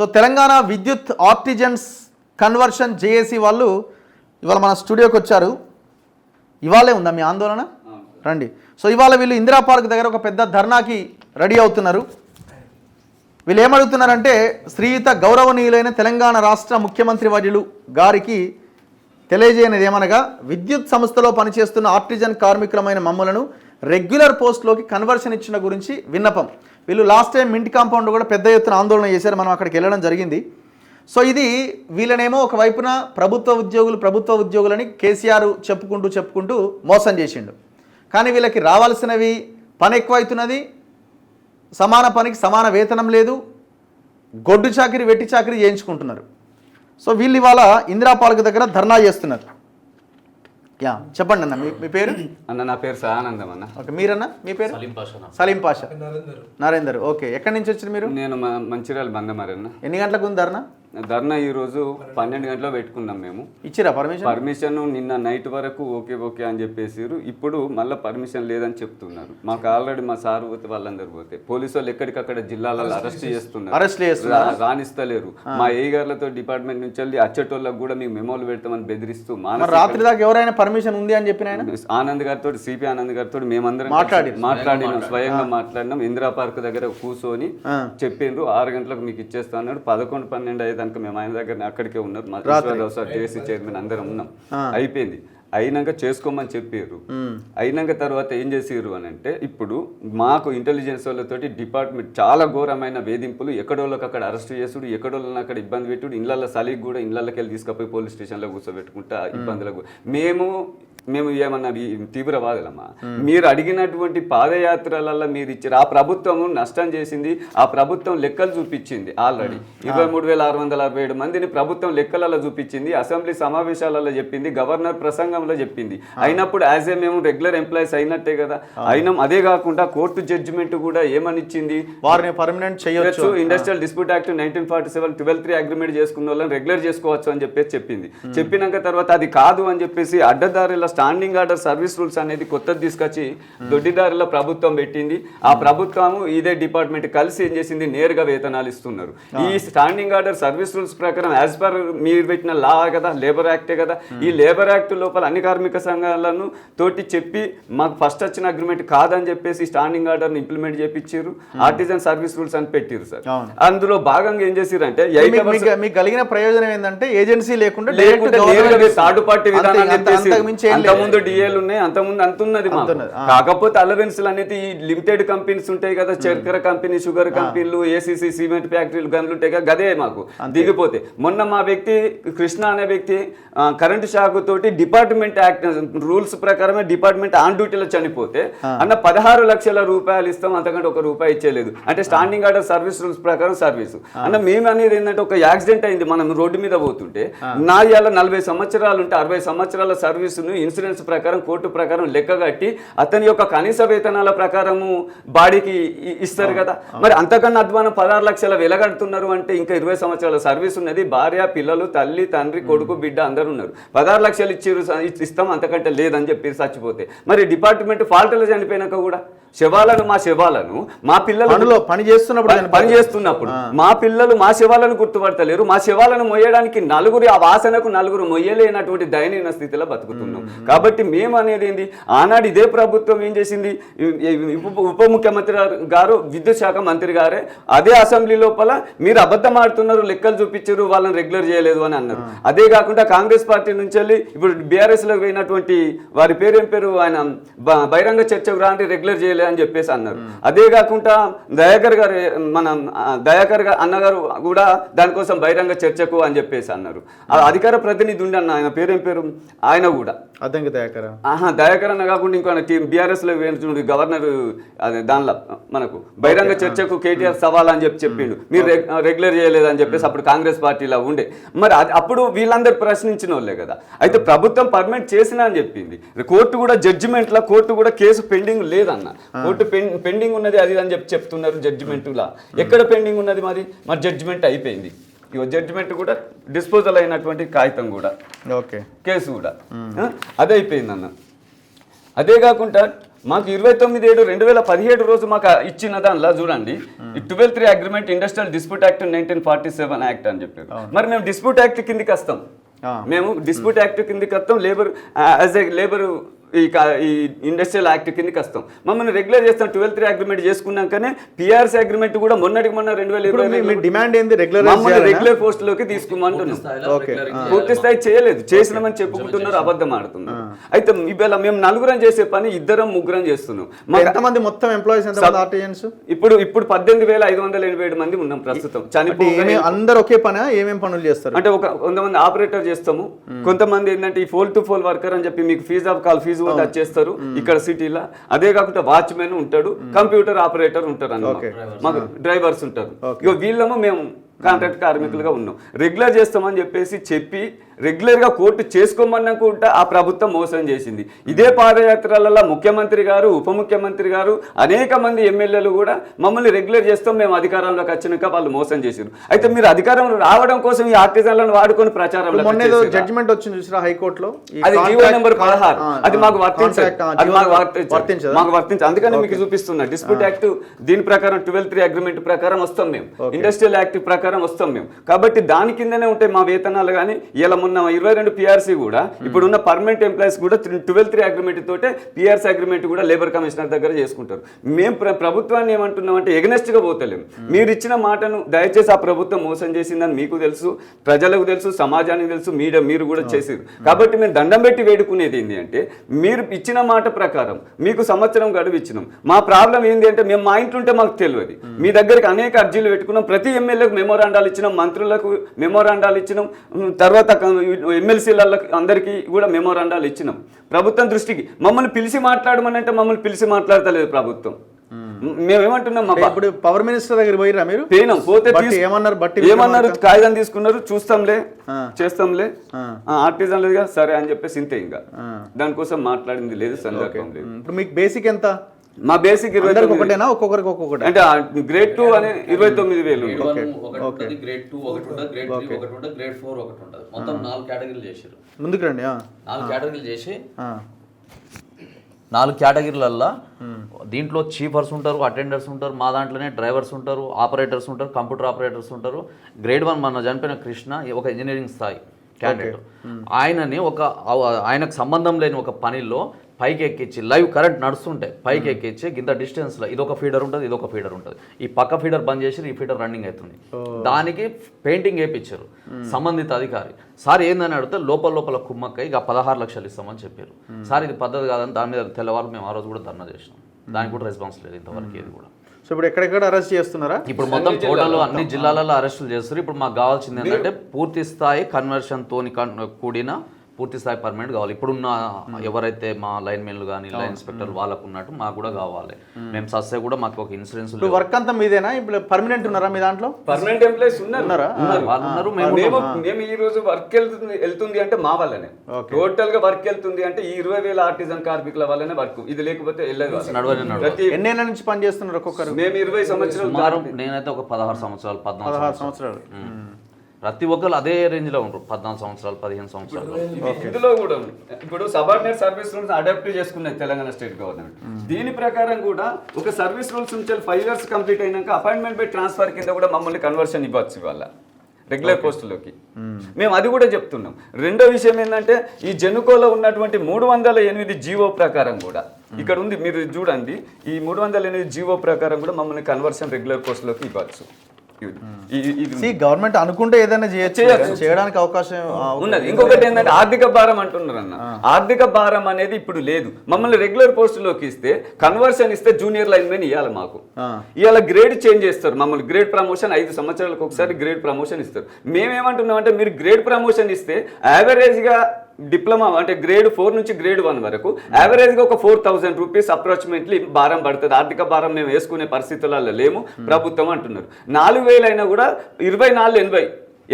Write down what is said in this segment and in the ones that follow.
So Telangana విద్యుత్ artisans conversion JAC వాళ్ళు ఇవాళ మన స్టూడియోకి వచ్చారు. ఇవాళే ఉందా మీ ఆందోళన? రండి. సో ఇవాళ వీళ్ళు ఇందిరా పార్క్ దగ్గర ఒక పెద్ద ధర్నాకి రెడీ అవుతున్నారు. వీళ్ళు ఏమడుగుతున్నారంటే శ్రీయుత గౌరవనీయులైన తెలంగాణ రాష్ట్ర ముఖ్యమంత్రి వర్యులు గారికి తెలియజేయనిది ఏమనగా విద్యుత్ సంస్థలో పనిచేస్తున్న ఆర్టిజన్ కార్మికులమైన మమ్మలను రెగ్యులర్ పోస్ట్లోకి కన్వర్షన్ ఇచ్చిన గురించి విన్నపం. వీళ్ళు లాస్ట్ టైం మింట్ కాంపౌండ్ కూడా పెద్ద ఎత్తున ఆందోళన చేశారు. మనం అక్కడికి వెళ్ళడం జరిగింది. సో ఇది వీళ్ళనేమో ఒకవైపున ప్రభుత్వ ఉద్యోగులని కేసీఆర్ చెప్పుకుంటూ మోసం చేసిండు. కానీ వీళ్ళకి రావాల్సినవి పని ఎక్కువైతున్నది, సమాన పనికి సమాన వేతనం లేదు, గొడ్డు చాకిరి వెట్టి చాకిరి చేయించుకుంటున్నారు. సో వీళ్ళు ఇవాళ ఇందిరా పార్క్ దగ్గర ధర్నా చేస్తున్నారు. చెప్పండి అన్న, మీ పేరు? అన్న నా పేరు సదానందం అన్న. ఓకే, మీరన్నా? మీ పేరు? సలీం పాషా. నరేందర్. ఓకే, ఎక్కడి నుంచి వచ్చారు మీరు? నేను మంచిర్యాల బందమరి అన్న. ఎన్ని గంటలకు ఉంది ధర్నా? ధర్నా ఈరోజు 12 గంటలకు పెట్టుకున్నాం మేము. ఇచ్చిరా పర్మిషన్? పర్మిషన్ నిన్న నైట్ వరకు ఓకే అని చెప్పేసారు. ఇప్పుడు మళ్ళీ పర్మిషన్ లేదని చెప్తున్నారు. మాకు ఆల్రెడీ మా సార్ పోతే వాళ్ళందరూ పోతే పోలీసు వాళ్ళు ఎక్కడికక్కడ జిల్లాలలో అరెస్ట్ చేస్తున్నారు, రాణిస్తలేరు. మా ఏగార్లతో డిపార్ట్మెంట్ నుంచి వెళ్ళి అచ్చటోళ్ళకి కూడా మీకు మెమోలు పెడతామని బెదిరిస్తూ రాత్రి దాకా ఎవరైనా పర్మిషన్ ఉంది అని చెప్పిన ఆనంద్ గారితో, సిపి ఆనంద్ గారితో మేమందరం మాట్లాడినాం, స్వయంగా మాట్లాడినాం. ఇందిరా పార్క్ దగ్గర కూర్చొని చెప్పిండ్రు 6 గంటలకు మీకు ఇచ్చేస్తా అన్నాడు. 11-12 అయ్యేదాక మేము ఆయన దగ్గర అక్కడికే ఉన్నారు. జేఏసీ చైర్మన్ అందరం ఉన్నాం. అయిపోయింది. అయినాక చేసుకోమని చెప్పారు. అయినాక తర్వాత ఏం చేసారు అని అంటే ఇప్పుడు మాకు ఇంటెలిజెన్స్ వాళ్ళతోటి డిపార్ట్మెంట్ చాలా ఘోరమైన వేధింపులు, ఎక్కడోళ్ళకి అక్కడ అరెస్ట్ చేసుడు, ఎక్కడోళ్ళని అక్కడ ఇబ్బంది పెట్టుడు, ఇళ్ళల్లో సలీకి కూడా ఇళ్ళకి వెళ్ళి తీసుకుపోయి పోలీస్ స్టేషన్లో కూర్చోబెట్టుకుంటా ఇబ్బందులకు. మేము ఏమన్నా తీవ్రవాదులమ్మా? మీరు అడిగినటువంటి పాదయాత్రలలో మీరు ఇచ్చారు. ఆ ప్రభుత్వము నష్టం చేసింది. ఆ ప్రభుత్వం లెక్కలు చూపించింది. ఆల్రెడీ 23,667 మందిని ప్రభుత్వం లెక్కలలో చూపించింది. అసెంబ్లీ సమావేశాలలో చెప్పింది, గవర్నర్ ప్రసంగంలో చెప్పింది. అయినప్పుడు యాజ్ ఏ మేము రెగ్యులర్ ఎంప్లాయీస్ అయినట్టే కదా. అయినా అదే కాకుండా కోర్టు జడ్జిమెంట్ కూడా ఏమని ఇచ్చింది, వారిని పర్మనెంట్ చేయొచ్చు, ఇండస్ట్రియల్ డిస్ప్యూట్ యాక్ట్ 1947 12(3) అగ్రిమెంట్ చేసుకున్న వాళ్ళని రెగ్యులర్ చేసుకోవచ్చు అని చెప్పేసి చెప్పింది. చెప్పినాక తర్వాత అది కాదు అని చెప్పేసి అడ్డదారిలో స్టాండింగ్ ఆర్డర్ సర్వీస్ రూల్స్ అనేది కొత్తది తీసుకొచ్చి దొడ్డిదారిలో ప్రభుత్వం పెట్టింది. ఆ ప్రభుత్వము ఇదే డిపార్ట్మెంట్ కలిసి ఏం చేసింది, నేరుగా వేతనాలు ఇస్తున్నారు. ఈ స్టాండింగ్ ఆర్డర్ సర్వీస్ రూల్స్ ప్రకారం యాజ్ పర్ మీరు పెట్టిన లా కదా, లేబర్ యాక్టే కదా. ఈ లేబర్ యాక్ట్ లోపల అన్ని కార్మిక సంఘాలను తోటి చెప్పి మాకు ఫస్ట్ వచ్చిన అగ్రిమెంట్ కాదని చెప్పేసి స్టాండింగ్ ఆర్డర్ ని ఇంప్లిమెంట్ చేపించారు. ఆర్టిజన్ సర్వీస్ రూల్స్ అని పెట్టారు సార్. అందులో భాగంగా ఏం చేసిరంటే మీకు కలిగిన ప్రయోజనం ఏంటంటే ఏజెన్సీ లేకుండా థర్డ్ పార్టీ విధానాన్ని అంతకుముందు డిఏలు ఉన్నాయి, అంతకుముందు అంతున్నది. కాకపోతే అలవెన్స్లు అనేది లిమిటెడ్ కంపెనీస్ ఉంటాయి కదా, చక్కెర కంపెనీ, షుగర్ కంపెనీలు, ఏసీసీ సిమెంట్ ఫ్యాక్టరీలు, గన్లు ఉంటాయి కదా, గదే మాకు దిగిపోతే. మొన్న మా వ్యక్తి కృష్ణ అనే వ్యక్తి కరెంటు షాకు తోటి డిపార్ట్మెంట్ యాక్ట్ రూల్స్ ప్రకారమే డిపార్ట్మెంట్ ఆన్ డ్యూటీలో చనిపోతే అన్న 16 లక్షల రూపాయలు ఇస్తాం, అంతకంటే ₹1 ఇచ్చేలేదు. అంటే స్టాండింగ్ ఆర్డర్ సర్వీస్ రూల్స్ ప్రకారం సర్వీసు అన్న. మేము అనేది ఏంటంటే ఒక యాక్సిడెంట్ అయింది, మనం రోడ్డు మీద పోతుంటే నా ఇవాళ 40 సంవత్సరాలు ఉంటే 60 సంవత్సరాల సర్వీసును ఇన్సూరెన్స్ ప్రకారం కోర్టు ప్రకారం లెక్క కట్టి అతని యొక్క కనీస వేతనాల ప్రకారము బాడీకి ఇస్తారు కదా. మరి అంతకన్నా అధ్వానం 16 లక్షల వెలగడుతున్నారు అంటే ఇంకా 20 సంవత్సరాల సర్వీస్ ఉన్నది. భార్య, పిల్లలు, తల్లి, తండ్రి, కొడుకు, బిడ్డ అందరూ ఉన్నారు. 16 లక్షలు ఇస్తాం, అంతకంటే లేదని చెప్పి చచ్చిపోతే మరి డిపార్ట్మెంట్ ఫాల్ట్లో చనిపోయినాక కూడా మా శవాలను మా పిల్లలు పని చేస్తున్నప్పుడు మా పిల్లలు మా శవాలను గుర్తుపడతలేరు. మా శవాలను మొయ్యడానికి ఆ వాసనకు నలుగురు మొయ్యలేనటువంటి దయనీయ స్థితిలో బతుకుతున్నాం. కాబట్టి మేము అనేది ఏంది, ఆనాడు ఇదే ప్రభుత్వం ఏం చేసింది, ఉప ముఖ్యమంత్రి గారు, విద్యుత్ శాఖ మంత్రి గారే అదే అసెంబ్లీ లోపల మీరు అబద్ధం ఆడుతున్నారు, లెక్కలు చూపించారు, వాళ్ళని రెగ్యులర్ చేయలేదు అని అన్నారు. అదే కాకుండా కాంగ్రెస్ పార్టీ నుంచి వెళ్ళి ఇప్పుడు బీఆర్ఎస్ లో పోయినటువంటి వారి ఏం పేరు ఆయన బహిరంగ చర్చకు రాండి, రెగ్యులర్ చేయలేదు అని చెప్పేసి అన్నారు. అదే కాకుండా దయాకర్ గారు, మన దయాకర్ అన్నగారు కూడా దానికోసం బహిరంగ చర్చకు అని చెప్పేసి అన్నారు. అధికార ప్రతినిధి ఉండి అన్న, ఆయన ఏం పేరు ఆయన కూడా దయాకర్ అన్న కాకుండా ఇంకో బీఆర్ఎస్ లో గవర్నర్ అదే దానిలో మనకు బహిరంగ చర్చకు కేటీఆర్ సవాల్ అని చెప్పిండు, మీరు రెగ్యులర్ చేయలేదని చెప్పేసి అప్పుడు కాంగ్రెస్ పార్టీలో ఉండే. మరి అప్పుడు వీళ్ళందరూ ప్రశ్నించిన వాళ్ళే కదా. అయితే ప్రభుత్వం పర్మిట్ చేసినా అని చెప్పింది. కోర్టు కూడా జడ్జిమెంట్లో కోర్టు కూడా కేసు పెండింగ్ లేదన్న, కోర్టు పెండింగ్ ఉన్నది అది అని చెప్తున్నారు. జడ్జిమెంటులా ఎక్కడ పెండింగ్ ఉన్నది, మరి జడ్జిమెంట్ అయిపోయింది. జడ్జిమెంట్ కూడా డిస్పోజల్ అయినటువంటి కాగితం కూడా, ఓకే, కేసు కూడా అదే అయిపోయింది అన్న. అదే కాకుండా మాకు 29/7/2017 రోజు మాకు ఇచ్చిన దానిలో చూడండి 12(3) agreement industrial dispute act 1947 act అని చెప్పారు. మరి మేము డిస్ప్యూట్ యాక్ట్ కిందికి వస్తాం, మేము డిస్ప్యూట్ యాక్ట్ కిందికి వస్తాం, లేబర్ యాజ్ ఏ లేబర్ ఈ ఇండస్ట్రియల్ యాక్ట్ కిందకి వస్తాం. మమ్మల్ని రెగ్యులర్ చేస్తాం. 12(3) అగ్రిమెంట్ చేసుకున్నాకనే పిఆర్సీ అగ్రిమెంట్ కూడా మొన్న 2020 డిమాండ్ ఏంది? రెగ్యులర్ పోస్ట్ లోకి తీసుకోమంటున్నాం. పూర్తి స్థాయి చేయలేదు, చేసినామని చెప్పుకుంటున్నారు, అబద్ధం ఆడుతున్నారు. అయితే ఇవాళ మేము 4 చేసే పని 2-3 చేస్తున్నాం. ఎంతమంది మొత్తం ఎంప్లాయీస్ ఆర్టిజన్స్? ఇప్పుడు 18,587 మంది ఉన్నాం ప్రస్తుతం. చనిపోయి అందరు ఒకే పని, ఏమేమి పనులు చేస్తారు అంటే కొంతమంది ఆపరేటర్ చేస్తాము, కొంతమంది ఏంటంటే ఈ ఫోల్ టు ఫోల్ వర్కర్ అని చెప్పి మీకు fees of call fee touch చేస్తారు ఇక్కడ సిటీలో. అదే కాకుండా వాచ్మెన్ ఉంటాడు, కంప్యూటర్ ఆపరేటర్ ఉంటారు అన్నమాట, మాకు డ్రైవర్స్ ఉంటారు. ఇక వీళ్ళము మేము కాంట్రాక్ట్ కార్మికులుగా ఉన్నాం. రెగ్యులర్ చేస్తామని చెప్పి రెగ్యులర్గా కోర్టు చేసుకోమనుకుంటే ఆ ప్రభుత్వం మోసం చేసింది. ఇదే పాదయాత్రలలో ముఖ్యమంత్రి గారు, ఉప ముఖ్యమంత్రి గారు, అనేక మంది ఎమ్మెల్యేలు కూడా మమ్మల్ని రెగ్యులర్ చేస్తాం, మేము అధికారంలోకి వచ్చినాక వాళ్ళు మోసం చేశారు. అయితే మీరు అధికారంలో రావడం కోసం ఈ ఆర్టిజన్లను వాడుకొని ప్రచారంలో జడ్జిమెంట్ వచ్చింది చూసారా హైకోర్టులో, అది జీవో నెంబర్ 16, అది మాకు వర్తించదు. అందుకని మీకు చూపిస్తున్నా. డిస్ప్యూట్ యాక్ట్ దీని ప్రకారం 12(3) అగ్రిమెంట్ ప్రకారం వస్తాం మేము, ఇండస్ట్రియల్ యాక్ట్ ప్రకారం వస్తాం మేము. కాబట్టి దాని కిందనే ఉంటాయి మా వేతనాలు. కానీ ఇలా మొన్న 22 పిఆర్సీ కూడా ఇప్పుడున్న పర్మనెంట్ ఎంప్లాయీస్ కూడా 12(3) అగ్రిమెంట్ తోటే పిఆర్సీ అగ్రిమెంట్ కూడా లేబర్ కమిషనర్ దగ్గర చేసుకుంటారు. మేము ప్రభుత్వాన్ని ఏమంటున్నాం అంటే ఎగనెస్ట్ గా పోతలేము. మీరు ఇచ్చిన మాటను దయచేసి ఆ ప్రభుత్వం మోసం చేసిందని మీకు తెలుసు, ప్రజలకు తెలుసు, సమాజానికి తెలుసు, మీరు కూడా చేసారు. కాబట్టి మేము దండం పెట్టి వేడుకునేది ఏంటి అంటే, మీరు ఇచ్చిన మాట ప్రకారం మీకు సంవత్సరం గడువు ఇచ్చినాం. మా ప్రాబ్లం ఏంటి అంటే, మేము మా ఇంట్లో ఉంటే మాకు తెలియదు. మీ దగ్గరికి అనేక అర్జీలు పెట్టుకున్నాం, ప్రతి ఎమ్మెల్యేలకు మెమోరాండాలు ఇచ్చినాం, మంత్రులకు మెమోరాండాలు ఇచ్చినాం, తర్వాత ఎమ్మెల్సీలకు అందరికీ కూడా మెమోరాండాలు ఇచ్చినాం. ప్రభుత్వం దృష్టికి మమ్మల్ని పిలిచి మాట్లాడమనంటే మమ్మల్ని పిలిచి మాట్లాడతలేదు ప్రభుత్వం. మేమేమంటున్నాం, ఇప్పుడు పవర్ మినిస్టర్ దగ్గర పోయిరా మీరు? పోతే ఏమన్నారు, కాగితం తీసుకున్నారు, చూస్తాంలే చేస్తాంలే, ఆర్టిజన్ లేదుగా సరే అని చెప్పేసి ఇంతే. ఇంకా దానికోసం మాట్లాడింది లేదు, సందర్భం లేదు. ఇప్పుడు మీకు బేసిక్ ఎంత? మా బేసిక్ 29,000 ఒక్కొక్కరికి ఒక్కొక్కటి. అంటే గ్రేడ్ 2 అనే 29,000. గ్రేడ్ 2 ఒకటి ఉంటుంది, గ్రేడ్ 3 ఒకటి ఉంటుంది, గ్రేడ్ 4 ఒకటి ఉంటుంది. మొత్తం 4 కేటగిరీలు చేశారు. ముందుకు రండి. 4 కేటగిరీలు చేసి 4 కేటగిరీలల్లో దీంట్లో చీఫర్స్ ఉంటారు, అటెండర్స్ ఉంటారు, మా దాంట్లోనే డ్రైవర్స్ ఉంటారు, ఆపరేటర్స్ ఉంటారు, కంప్యూటర్ ఆపరేటర్స్ ఉంటారు. గ్రేడ్ 1 మన చనిపోయిన కృష్ణ ఒక ఇంజనీరింగ్ స్థాయి క్యాండిడేట్. ఆయనకు సంబంధం లేని ఒక పనిలో పైకి ఎక్కించి లైవ్ కరెంట్ నడుస్తుంటే పైకి ఎక్కించి ఇంత డిస్టెన్స్లో ఇదొక ఫీడర్ ఉంటుంది, ఇదొక ఫీడర్ ఉంటుంది. ఈ పక్క ఫీడర్ బంద్ చేసి ఈ ఫీడర్ రన్నింగ్ అవుతుంది. దానికి పెయింటింగ్ వేయించారు సంబంధిత అధికారి. సార్ ఏందని అడిగితే లోపల కుమ్మక్క ఇక 16 లక్షలు ఇస్తామని చెప్పారు. సార్ ఇది పద్ధతి కాదని దాని మీద తెల్లవారు మేము ఆ రోజు కూడా ధర్నా చేసినాం. దానికి కూడా రెస్పాన్స్ లేదు ఇంతవరకు ఏది కూడా. సో ఇప్పుడు ఎక్కడెక్కడ అరెస్ట్ చేస్తున్నారా? ఇప్పుడు మొత్తం టోటల్ అన్ని జిల్లాలలో అరెస్టులు చేస్తారు. ఇప్పుడు మాకు కావాల్సింది ఏంటంటే పూర్తి స్థాయి కన్వర్షన్తో కూడిన పూర్తి స్థాయి పర్మనెంట్ కావాలి. ఇప్పుడున్న ఎవరైతే మా లైన్ మెన్లు కానీ లైన్ ఇన్స్పెక్టర్ వాళ్ళకు ఉన్నట్టు మాకు కూడా కావాలి. మేము సస్తే కూడా మాకు ఒక ఇన్సూరెన్స్. వర్క్ అంతా మీదేనా? ఇప్పుడు పర్మనెంట్ ఉన్నారా మీ దాంట్లో? పర్మనెంట్ ఎంప్లాయీస్ ఉన్నారా? మేము ఈ రోజు వర్క్ వెళ్తుంది అంటే మా వల్లనే. టోటల్ గా వర్క్ వెళ్తుంది అంటే ఈ 20,000 ఆర్టిజన్ కార్మికుల వల్లనే వర్క్. ఇది లేకపోతే వెళ్ళదు. ఎన్నేళ్ళ నుంచి పని చేస్తున్నారు ఒక్కొక్కరు? మేము 20 సంవత్సరాలు. నేనైతే ఒక 16 సంవత్సరాలు 14 సంవత్సరాలు. ప్రతి ఒక్కరు అదే రేంజ్ లో ఉంటారు. 14 సంవత్సరాలు 15 సంవత్సరాలు. ఇందులో కూడా ఇప్పుడు సబార్డినేట్ సర్వీస్ రూల్స్ అడాప్ట్ చేసుకున్నది తెలంగాణ స్టేట్ గవర్నమెంట్. దీని ప్రకారం కూడా ఒక సర్వీస్ రూల్స్ నుంచి 5 years కంప్లీట్ అయినాక అపాయింట్మెంట్ బై ట్రాన్స్ఫర్ కింద కూడా మమ్మల్ని కన్వర్షన్ ఇవ్వచ్చు ఇవాళ రెగ్యులర్ పోస్టులోకి. మేము అది కూడా చెప్తున్నాం. రెండో విషయం ఏంటంటే, ఈ జనుకోలో ఉన్నటువంటి 308 జీవో ప్రకారం కూడా ఇక్కడ ఉంది, మీరు చూడండి. ఈ 308 జీవో ప్రకారం కూడా మమ్మల్ని కన్వర్షన్ రెగ్యులర్ పోస్టులోకి ఇవ్వచ్చు. గవర్నమెంట్ అనుకుంటే ఏదైనా చేయడానికి అవకాశం ఉన్నది. ఇంకొకటి ఏంటంటే ఆర్థిక భారం అంటున్నారు అన్న. ఆర్థిక భారం అనేది ఇప్పుడు లేదు. మమ్మల్ని రెగ్యులర్ పోస్టులోకి ఇస్తే కన్వర్షన్ ఇస్తే జూనియర్ లైన్ మెన్ ఇవ్వాలి. మాకు ఇవాళ గ్రేడ్ చేంజ్ చేస్తారు. మమ్మల్ని గ్రేడ్ ప్రమోషన్ 5 సంవత్సరాలకు ఒకసారి గ్రేడ్ ప్రమోషన్ ఇస్తారు. మేమేమంటున్నాం అంటే, మీరు గ్రేడ్ ప్రమోషన్ ఇస్తే యావరేజ్ గా డిప్లొమా అంటే గ్రేడ్ 4 నుంచి గ్రేడ్ 1 వరకు యావరేజ్గా ఒక 4,000 రూపీస్ అప్రాక్సిమేట్లీ భారం పడుతుంది. ఆర్థిక భారం మేము వేసుకునే పరిస్థితులలో లేము ప్రభుత్వం అంటున్నారు. 4,000 అయినా కూడా 24,80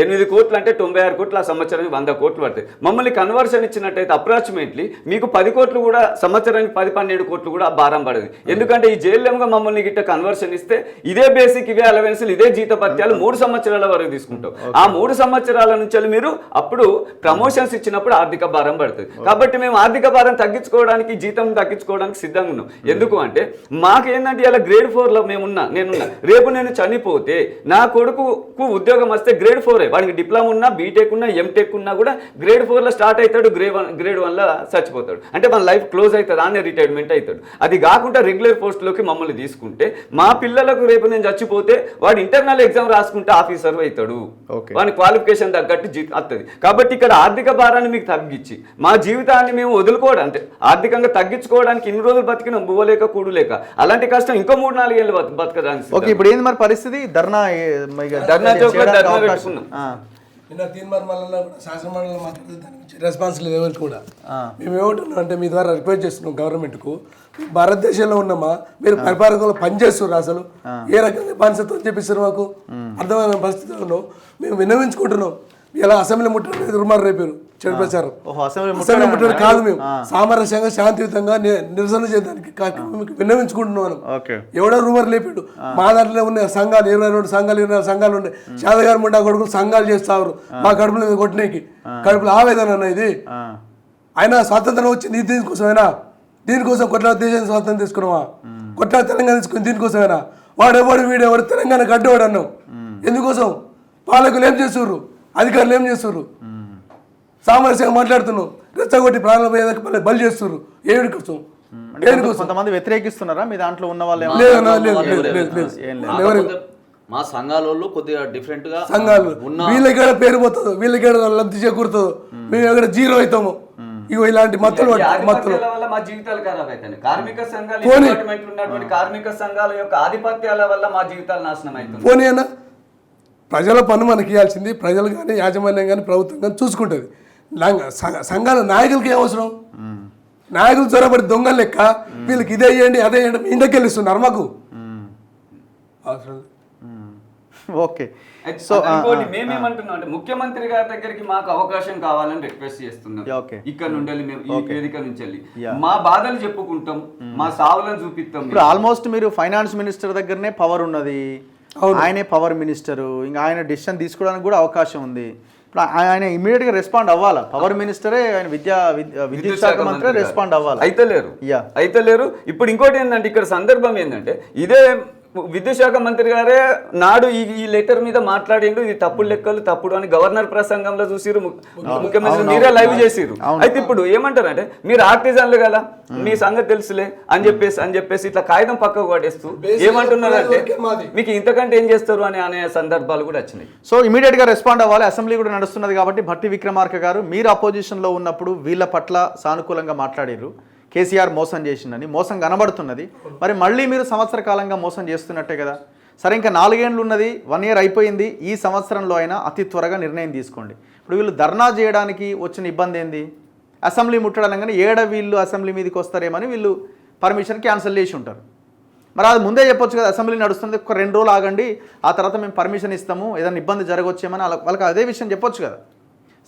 8 కోట్లు అంటే 96 కోట్లు, ఆ సంవత్సరానికి 100 కోట్లు పడతాయి. మమ్మల్ని కన్వర్షన్ ఇచ్చినట్టయితే అప్రాక్సిమేట్లీ మీకు 10 కోట్లు కూడా, సంవత్సరానికి 10-12 కోట్లు కూడా భారం పడదు. ఎందుకంటే ఈ జేఎల్ఎంగా మమ్మల్ని గిట్ట కన్వర్షన్ ఇస్తే ఇదే బేసిక్, ఇవే అలవెన్స్లు, ఇదే జీతపత్యాలు 3 సంవత్సరాల వరకు తీసుకుంటాం. ఆ 3 సంవత్సరాల నుంచి మీరు అప్పుడు ప్రమోషన్స్ ఇచ్చినప్పుడు ఆర్థిక భారం పడుతుంది. కాబట్టి మేము ఆర్థిక భారం తగ్గించుకోవడానికి, జీతం తగ్గించుకోవడానికి సిద్ధంగా ఉన్నాం. ఎందుకు అంటే మాకు ఏంటంటే ఇలా గ్రేడ్ 4లో నేనున్నా, రేపు నేను చనిపోతే నా కొడుకుకు ఉద్యోగం వస్తే గ్రేడ్ 4, వాడికి డిప్లొమా ఉన్నా, బీటెక్ ఉన్నా, ఎంటెక్ ఉన్నా కూడా గ్రేడ్ 4లో స్టార్ట్ అవుతాడు, గ్రేడ్ 1లో చచ్చిపోతాడు. అంటే మన లైఫ్ క్లోజ్ అవుతుంది, ఆనే రిటైర్మెంట్ అవుతాడు. అది కాకుండా రెగ్యులర్ పోస్ట్లోకి మమ్మల్ని తీసుకుంటే మా పిల్లలకు రేపు నేను చచ్చిపోతే వాడు ఇంటర్నల్ ఎగ్జామ్ రాసుకుంటే ఆఫీసర్ అవుతాడు, వాడి క్వాలిఫికేషన్ తగ్గట్టు వస్తుంది. కాబట్టి ఇక్కడ ఆర్థిక భారాన్ని మీకు తగ్గించి మా జీవితాన్ని మేము వదులుకోవడం, అంటే ఆర్థికంగా తగ్గించుకోవడానికి ఇన్ని రోజులు బతికిన బువ్వలేక కూడులేక, అలాంటి కష్టం ఇంకో 3-4 ఏళ్ళు బతకడానికి. ఓకే, ఇప్పుడు ఏంది మరి పరిస్థితి? ధర్నా చౌక్ లో ధర్నా పెట్టుకున్నాం. నిన్న తీర్మానంలో కూడా శాసనమండలిలో మాట్లాడితే దాని గురించి రెస్పాన్స్ లేదు ఎవరికి కూడా. మేము ఏమంటున్నాం అంటే మీ ద్వారా రిక్వెస్ట్ చేస్తున్నాం గవర్నమెంట్కు, భారతదేశంలో ఉన్నామా, మీరు పరిపాలనలో పనిచేస్తున్నారు, అసలు ఏ రకంగా బానిసత్వం చెప్పిస్తారు మాకు అర్థమైన పరిస్థితుల్లో మేము విన్నవించుకుంటున్నాం. ఇలా అసెంబ్లీ ముట్టడి రుమారు రేపారు, చెడు ప్రచారం. అసెంబ్లీ ముట్టడి కాదు, మేము సామరస్యంగా శాంతియుతంగా నిరసన చేయడానికి విన్నవించుకుంటున్నాను. ఎవడో రూమర్ లేపాడు. మా దాంట్లో ఉన్న సంఘాలు 22 సంఘాలు 24 సంఘాలు ఉన్నాయి. షాదగారి ముండా కొడుకులు సంఘాలు చేస్తారు మా కడుపులో కొట్టినకి, కడుపులో ఆవేదన అన్న ఇది. ఆయన స్వాతంత్రం వచ్చింది దీనికోసమేనా? దీనికోసం కొట్లా దేశాన్ని స్వాతంత్రం తీసుకున్నావా? కొట్లా తెలంగాణ తీసుకుని దీనికోసమేనా? వాడెవడు వీడెవడు తెలంగాణకు అడ్డవాడు అన్నావు ఎందుకోసం? పాలకులు ఏం చేస్తుర్రు, అధికారులు ఏం చేస్తుర్రు? సామరస్యంగా మాట్లాడుతున్నావు, రెచ్చగొట్టి ప్రాణాలు పోయేదాకా బలి చేస్తుర్రు. ఏడు కోసం కొంతమంది వ్యతిరేకిస్తున్నారా మీ దాంట్లో ఉన్న వాళ్ళు? మా సంఘాలలో కొద్దిగా డిఫరెంట్ గా సంఘాలు వీళ్ళకి పేరు పోతుందో, వీళ్ళకి లబ్ధి చేకూరుతుందో, మేము ఎక్కడ జీరో అవుతాము. ఇగో ఇలాంటి మత్తులు వల్ల మా జీవితాలు ఖరాబ్ అవుతాయి. కార్మిక సంఘాలు కార్మిక సంఘాల యొక్క ఆధిపత్యాల వల్ల మా జీవితాలు నాశనం అవుతుంది. పోనీ అన్న, ప్రజల పన్ను మనకి ఇవ్వాల్సింది ప్రజలు కానీ యాజమాన్యం కానీ ప్రభుత్వం కానీ చూసుకుంటుంది. సంఘాల నాయకులకి ఏం అవసరం? నాయకులు చొరబడి దొంగలు లెక్క వీళ్ళకి ఇదే చేయండి అదే చేయండి ఇంటికి వెళ్ళిస్తున్నారు మాకు అవసరం. ఓకే, సో మేమేమంటున్నాం అంటే ముఖ్యమంత్రి గారి దగ్గరికి మాకు అవకాశం కావాలని రిక్వెస్ట్ చేస్తున్నాం. ఇక్కడ నుండి మేము ఈ వేదిక నుంచి వెళ్ళి మా బాధలు చెప్పుకుంటాం, మా సావులను చూపిస్తాం. ఇప్పుడు ఆల్మోస్ట్ మీరు ఫైనాన్స్ మినిస్టర్ దగ్గరనే పవర్ ఉన్నది, ఆయనే పవర్ మినిస్టరు, ఇంకా ఆయన డిసిషన్ తీసుకోవడానికి కూడా అవకాశం ఉంది. ఇప్పుడు ఆయన ఇమీడియట్ గా రెస్పాండ్ అవ్వాలా? పవర్ మినిస్టరే, ఆయన విద్యుత్ శాఖ మంత్రి రెస్పాండ్ అవ్వాలి. అయితే లేరు. ఇప్పుడు ఇంకోటి ఏంటంటే ఇక్కడ సందర్భం ఏంటంటే ఇదే విద్యుత్ శాఖ మంత్రి గారే నాడు ఈ లెటర్ మీద మాట్లాడిండు, ఇది తప్పుడు లెక్కలు తప్పుడు అని గవర్నర్ ప్రసంగంలో చూసిరు, ముఖ్యమంత్రి మీరే లైవ్ చేసిరు. అయితే ఇప్పుడు ఏమంటారంటే మీరు ఆర్టిజన్లు కదా, మీ సంగతి తెలుసులే అని చెప్పేసి ఇట్లా కాగితం పక్కకు పడేస్తూ ఏమంటున్నారంటే మీకు ఇంతకంటే ఏం చేస్తారు అనే సందర్భాలు కూడా వచ్చినాయి. సో ఇమీడియట్ గా రెస్పాండ్ అవ్వాలి. అసెంబ్లీ కూడా నడుస్తున్నది కాబట్టి భట్టి విక్రమార్క గారు మీరు అపోజిషన్ లో ఉన్నప్పుడు వీళ్ళ పట్ల సానుకూలంగా మాట్లాడారు, కేసీఆర్ మోసం చేసిందని, మోసం కనబడుతున్నది. మరి మళ్ళీ మీరు సంవత్సర కాలంగా మోసం చేస్తున్నట్టే కదా. సరే, ఇంకా 4 ఏళ్ళు ఉన్నది, 1 ఇయర్ అయిపోయింది. ఈ సంవత్సరంలో అయినా అతి త్వరగా నిర్ణయం తీసుకోండి. ఇప్పుడు వీళ్ళు ధర్నా చేయడానికి వచ్చిన ఇబ్బంది ఏంది? అసెంబ్లీ ముట్టడంగానే వీళ్ళు అసెంబ్లీ మీదకి వస్తారేమని వీళ్ళు పర్మిషన్ క్యాన్సిల్ చేసి ఉంటారు. మరి అది ముందే చెప్పొచ్చు కదా, అసెంబ్లీ నడుస్తుంది, ఒక 2 రోజులు ఆగండి, ఆ తర్వాత మేము పర్మిషన్ ఇస్తాము, ఏదైనా ఇబ్బంది జరగవచ్చేమని వాళ్ళకి అదే విషయం చెప్పొచ్చు కదా.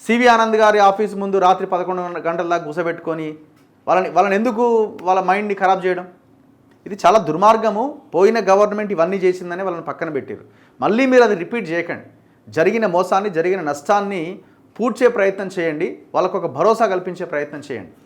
సివి ఆనంద్ గారి ఆఫీస్ ముందు రాత్రి 11 గంటల దాకా కూసబెట్టుకొని వాళ్ళని ఎందుకు వాళ్ళ మైండ్ని ఖరాబ్ చేయడం? ఇది చాలా దుర్మార్గము. పోయిన గవర్నమెంట్ ఇవన్నీ చేసిందని వాళ్ళని పక్కన పెట్టారు. మళ్ళీ మీరు అది రిపీట్ చేయకండి. జరిగిన మోసాన్ని, జరిగిన నష్టాన్ని పూడ్చే ప్రయత్నం చేయండి, వాళ్ళకు ఒక భరోసా కల్పించే ప్రయత్నం చేయండి.